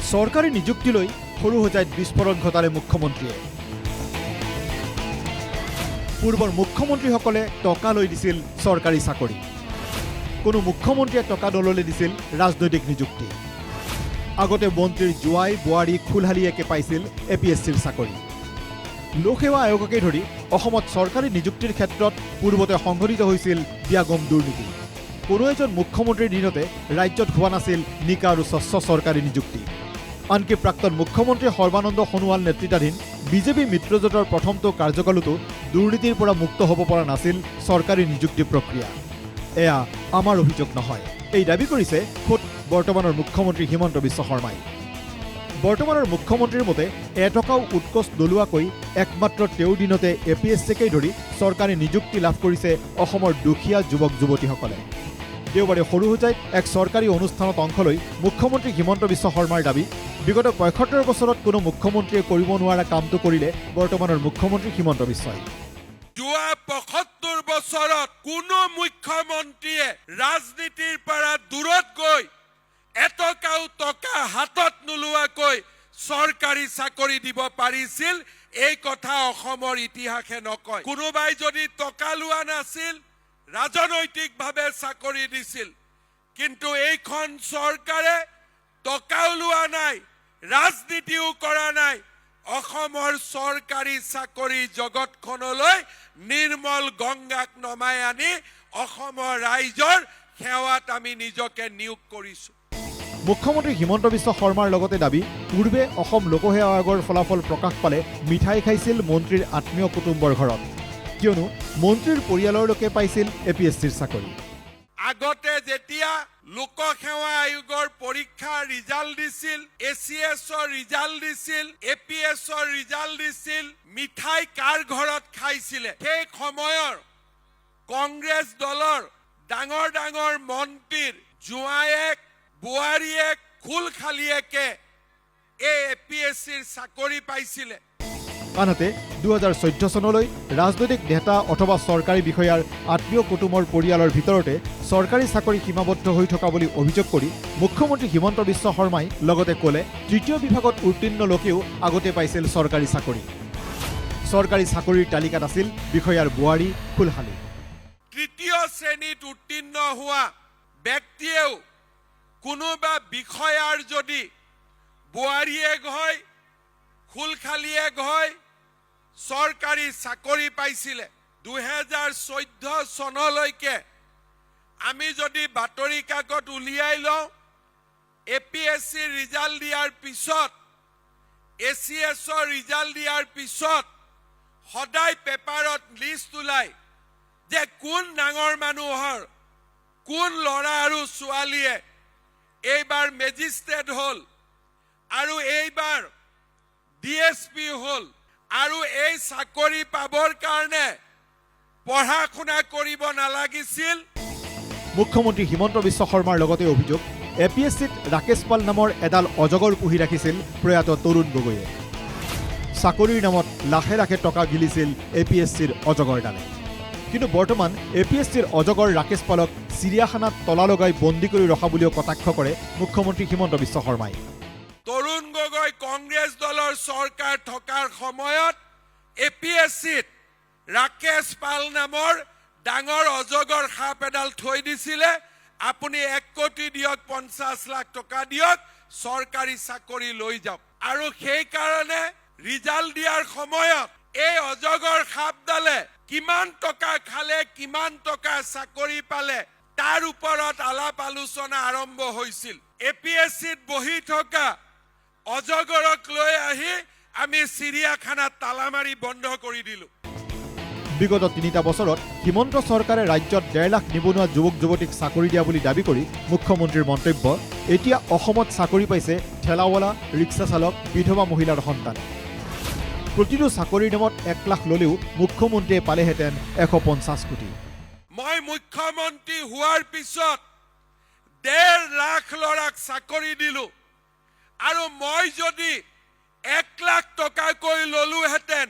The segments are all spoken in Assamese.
চৰকাৰী নিযুক্তিলৈ সৰু সজাইত বিস্ফোৰণ ঘটালে মুখ্যমন্ত্ৰীয়ে। পূৰ্বৰ মুখ্যমন্ত্ৰীসকলে টকা লৈ দিছিল চৰকাৰী চাকৰি। কোনো মুখ্যমন্ত্ৰীয়ে টকা নললে দিছিল ৰাজনৈতিক নিযুক্তি। আগতে মন্ত্ৰীৰ জোৱাই বোৱাৰী খুলহালীয়েকে পাইছিল APSCৰ চাকৰি। লোকসেৱা আয়োগকে ধৰি অসমত চৰকাৰী নিযুক্তিৰ ক্ষেত্ৰত পূৰ্বতে সংঘটিত হৈছিল ব্যাগম দুৰ্নীতি। কোনো এজন মুখ্যমন্ত্ৰীৰ দিনতে ৰাজ্যত হোৱা নাছিল নিকা আৰু স্বচ্ছ চৰকাৰী নিযুক্তি। আনকি প্ৰাক্তন মুখ্যমন্ত্ৰী সৰ্বানন্দ সোণোৱাল নেতৃত্বাধীন বিজেপি মিত্ৰজোঁটৰ প্ৰথমটো কাৰ্যকালতো দুৰ্নীতিৰ পৰা মুক্ত হ'ব পৰা নাছিল চৰকাৰী নিযুক্তি প্ৰক্ৰিয়া। এয়া আমাৰ অভিযোগ নহয়, এই দাবী কৰিছে খোদ বৰ্তমানৰ মুখ্যমন্ত্ৰী হিমন্ত বিশ্ব শৰ্মাই। বৰ্তমানৰ মুখ্যমন্ত্ৰীৰ মতে এটকাও উৎকোচ নোলোৱাকৈ একমাত্ৰ তেওঁৰ দিনতে APSCকেই ধৰি চৰকাৰী নিযুক্তি লাভ কৰিছে অসমৰ দুখীয়া যুৱক যুৱতীসকলে। দেওবাৰে সৰু সজাইত এক চৰকাৰী অনুষ্ঠানত অংশ লৈ মুখ্যমন্ত্ৰী হিমন্ত বিশ্ব শৰ্মাৰ দাবী, বিগত ৭৫ বছৰত কোনো মুখ্যমন্ত্ৰীয়ে কৰিব নোৱাৰা কামটো কৰিলে বৰ্তমানৰ মুখ্যমন্ত্ৰী হিমন্ত বিশ্বই। যোৱা ৭৫ বছৰত কোনো মুখ্যমন্ত্ৰীয়ে ৰাজনীতিৰ পৰা দূৰত গৈ এটকাও টকা হাতত নোলোৱাকৈ চৰকাৰী চাকৰি দিব পাৰিছিল, এই কথা অসমৰ ইতিহাসে নকয়। কোনোবাই যদি টকা লোৱা নাছিল, ৰাজনৈতিকভাৱে চাকৰি দিছিল, কিন্তু এইখন চৰকাৰে টকাও লোৱা নাই, ৰাজনীতিও কৰা নাই। অসমৰ চৰকাৰী চাকৰি জগতখনলৈ নিৰ্মল গংগাক নমাই আনি অসমৰ ৰাইজৰ সেৱাত আমি নিজকে নিয়োগ কৰিছো। মুখ্যমন্ত্ৰী হিমন্ত বিশ্ব শৰ্মাৰ লগতে দাবী, পূৰ্বে অসম লোকসেৱা আয়োগৰ ফলাফল প্ৰকাশ পালে মিঠাই খাইছিল মন্ত্ৰীৰ আত্মীয় কুটুম্বৰ ঘৰত, কিয়নো মন্ত্ৰীৰ পৰিয়ালৰ লোকে পাইছিল APSCৰ চাকৰি। আগতে যেতিয়া লোকসেৱা আয়োগৰ পৰীক্ষাৰ ৰিজাল্ট দিছিল, ACSৰ ৰিজাল্ট দিছিল, APSৰ ৰিজাল্ট দিছিল, মিঠাই কাৰ ঘৰত খাইছিলে? সেই সময়ৰ কংগ্ৰেছ দলৰ ডাঙৰ ডাঙৰ মন্ত্ৰীৰ জোৱায়েক বোৱাৰীয়েক খুলখালীয়েকে এই APSCৰ চাকৰি পাইছিলে। আনহাতে ২০১৪ চনলৈ ৰাজনৈতিক নেতা অথবা চৰকাৰী বিষয়াৰ আত্মীয় কুটুমৰ পৰিয়ালৰ ভিতৰতে চৰকাৰী চাকৰি সীমাবদ্ধ হৈ থকা বুলি অভিযোগ কৰি মুখ্যমন্ত্ৰী হিমন্ত বিশ্ব শৰ্মাই লগতে ক'লে, তৃতীয় বিভাগত উত্তীৰ্ণ লোকেও আগতে পাইছিল চৰকাৰী চাকৰি। চৰকাৰী চাকৰিৰ তালিকাত আছিল বিষয়াৰ বোৱাৰী খুলহালী। তৃতীয় শ্ৰেণীত উত্তীৰ্ণ হোৱা ব্যক্তিয়েও কোনোবা বিষয়াৰ যদি বোৱাৰীয়েক হয়, খুলখালীয়েক হয়, চৰকাৰী চাকৰি পাইছিলে। ২০১৪ চনলৈকে আমি যদি বাতৰি কাকত উলিয়াই লওঁ, APSCৰ ৰিজাল্ট দিয়াৰ পিছত, ACSৰ ৰিজাল্ট দিয়াৰ পিছত সদায় পেপাৰত লিষ্ট ওলায় যে কোন ডাঙৰ মানুহৰ, কোন ল'ৰা আৰু ছোৱালীয়ে এইবাৰ মেজিষ্ট্ৰেট হ'ল আৰু এইবাৰ DSP হ'ল, আৰু এই চাকৰি পাবৰ কাৰণে পঢ়া শুনা কৰিব নালাগিছিল। মুখ্যমন্ত্ৰী হিমন্ত বিশ্ব শৰ্মাৰ লগতে অভিযোগ, APSCত ৰাকেশ পাল নামৰ এডাল অজগৰ পুহি ৰাখিছিল প্ৰয়াত তৰুণ গগৈয়ে। চাকৰিৰ নামত লাখে লাখে টকা গিলিছিল APSCৰ অজগৰডালে। কিন্তু বৰ্তমান APSCৰ অজগৰ ৰাকেশ পালক চিৰিয়াখানাত তলা লগাই বন্দী কৰি ৰখা বুলিও কটাক্ষ কৰে মুখ্যমন্ত্ৰী হিমন্ত বিশ্ব শৰ্মাই। তৰুণ গগৈ কংগ্ৰেছ দলৰ চৰকাৰ থকাৰ সময়ত APSCত ৰাকেশ পাল নামৰ ডাঙৰ অজগৰ সাপ এডাল থৈ দিছিলে। আপুনি ১ কোটি দিয়ক, ৫০ লাখ টকা দিয়ক, চৰকাৰী চাকৰি লৈ যাওক। আৰু সেইকাৰণে ৰিজাল্ট দিয়াৰ সময়ত এই অজগৰ সাপডালে কিমান টকা খালে, কিমান টকা চাকৰি পালে, তাৰ ওপৰত আলাপ আলোচনা আৰম্ভ হৈছিল। APSCত বহি থকা অজগৰক লৈ আহি আমি চিৰিয়াখানাত তালা মাৰি বন্ধ কৰি দিলো। বিগত ৩টা বছৰত হিমন্ত চৰকাৰে ৰাজ্যত ১.৫ লাখ নিবনুৱা যুৱক যুৱতীক চাকৰি দিয়া বুলি দাবী কৰি মুখ্যমন্ত্ৰীৰ মন্তব্য, এতিয়া অসমত চাকৰি পাইছে ঠেলাৱালা, ৰিক্সা চালক, বিধৱা মহিলাৰ সন্তান। প্ৰতিটো চাকৰিৰ নামত ১ লাখ ল'লেও মুখ্যমন্ত্ৰীয়ে পালেহেঁতেন ১৫০ কোটি। মই মুখ্যমন্ত্ৰী হোৱাৰ পিছত ১.৫ লাখ ল'ৰাক চাকৰি দিলো, আৰু মই যদি ১ লাখ টকাকৈ ল'লোহেঁতেন,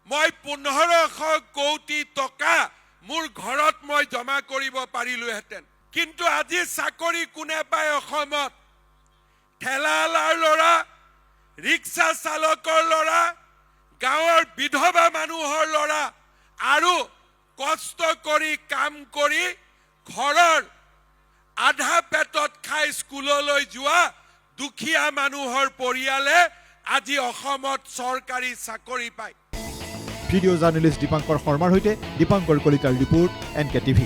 মই ১৫০০ কোটি টকা মোৰ ঘৰত মই জমা কৰিব পাৰিলোহেঁতেন। কিন্তু আজি চাকৰি কোনে পায় অসমত? ঠেলালাৰ ল'ৰা, ৰিক্সা চালকৰ ল'ৰা, গাঁৱৰ বিধৱা মানুহৰ ল'ৰা আৰু কষ্ট কৰি কাম কৰি ঘৰৰ আধা পেটত খাই স্কুললৈ যোৱা দুখীয়া মানুহৰ পৰিয়ালে আজি অসমত চৰকাৰী চাকৰি পায়। ভিডিঅ' জাৰ্নেলিষ্ট দীপাংকৰ শৰ্মাৰ সৈতে দীপাংকৰ কলিতাৰ ৰিপৰ্ট NK TV।